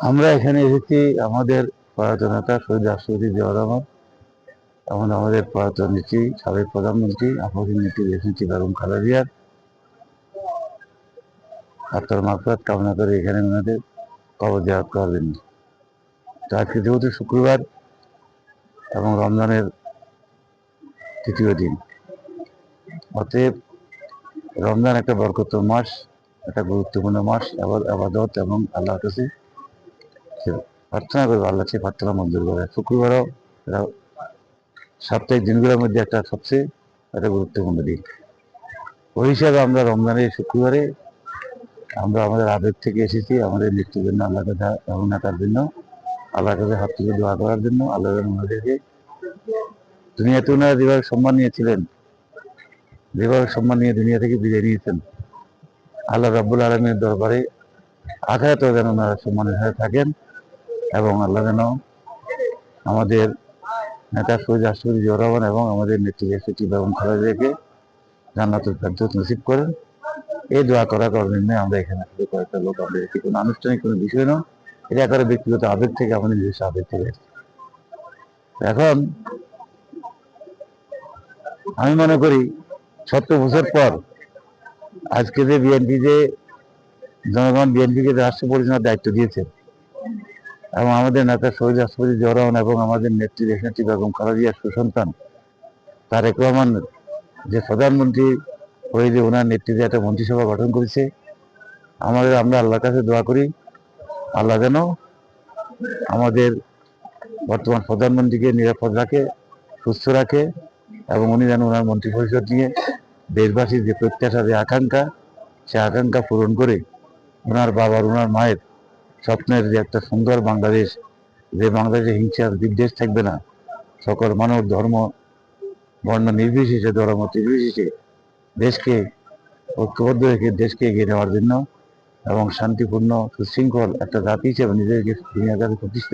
আমরা এখানে এসেছি আমাদের প্রয়াত নেতা শহীদ রাষ্ট্রপতি জিয়াউর রহমান এবং আমাদের প্রয়াত নেত্রী সাবেক প্রধানমন্ত্রী আপসীন নেত্রী দেশনেত্রী বেগম খালেদা জিয়ার আত্মার মাগফিরাত কামনা করে এখানে ওনাদের কবর জিয়ারত করার জন্য। তো আজকে যেহেতু শুক্রবার এবং রমজানের তৃতীয় দিন, অতএব রমজান একটা বরকতের মাস, একটা গুরুত্বপূর্ণ মাস, আবাদত এবং আল্লাহর কাছে প্রার্থনা করবো, আল্লাহ সে প্রার্থনা মঞ্জুর করে। শুক্রবারও সাপ্তাহিক দিনগুলোর মধ্যে সবচেয়ে একটা গুরুত্বপূর্ণ দিন। ওই হিসাবে আমরা রমজানের শুক্রবারে আমরা আমাদের আবেগ থেকে এসেছি আমাদের মৃত্যুর জন্য আল্লাহ কাছে কামনা করার জন্য, আল্লাহর কাছে হাত তুলে দোয়া করার জন্য। আল্লাহ আমাদেরকে দুনিয়াতে ওনারা যেভাবে সম্মান নিয়েছিলেন, যেভাবে সম্মান নিয়ে দুনিয়া থেকে বিদায় নিয়েছেন, আল্লাহ রাব্বুল আলামিনের দরবারে আখিরাতেও যেন ওনারা সম্মানের সাথে থাকেন এবং আল্লাহ যেন আমাদের নেতা শহীদ রাষ্ট্রপতি জিয়াউর রহমান এবং আমাদের নেত্রী দেশনেত্রী বেগম খালেদা জিয়াকে জান্নাতুল ফেরদৌস নসিব করেন। এই দোয়া করার কারণে আমরা এখানে কয়েকটা লোক, আমরা এটি কোনো আনুষ্ঠানিক কোনো বিষয় নয়, এটা একেবারে ব্যক্তিগত আবেগ থেকে, আমাদের নিজস্ব আবেগ থেকে। এখন আমি মনে করি 70 বছর পর আজকে যে বিএনপি, যে জনগণ বিএনপিকে রাষ্ট্র পরিচালনার দায়িত্ব দিয়েছে এবং আমাদের নেতা শহীদ রাষ্ট্রপতি জিয়াউর রহমান এবং আমাদের নেত্রী দেশনেত্রী বেগম খালেদা জিয়ার সুসন্তান তারেক রহমান যে প্রধানমন্ত্রী হয়ে যে ওনার নেতৃত্বে একটা মন্ত্রিসভা গঠন করেছে, আমরা আল্লাহর কাছে দোয়া করি আল্লাহ যেন আমাদের বর্তমান প্রধানমন্ত্রীকে নিরাপদ রাখে, সুস্থ রাখে এবং উনি যেন ওনার মন্ত্রিপরিষদ নিয়ে দেশবাসীর যে প্রত্যাশা, যে আকাঙ্ক্ষা, সে আকাঙ্ক্ষা পূরণ করে ওনার বাবার, ওনার মায়ের স্বপ্নের যে একটা সুন্দর বাংলাদেশ, যে বাংলাদেশে হিংসার বিদ্বেষ থাকবে না, সকল মানব ধর্ম বর্ণ নির্বিশেষে, ধর্মমত নির্বিশেষে দেশকে ঐক্যবদ্ধ রেখে দেশকে এগিয়ে নেওয়ার জন্য এবং শান্তিপূর্ণ সুশৃঙ্খল একটা জাতি হিসেবে নিজেকে দুনিয়ার কাছে প্রতিষ্ঠিত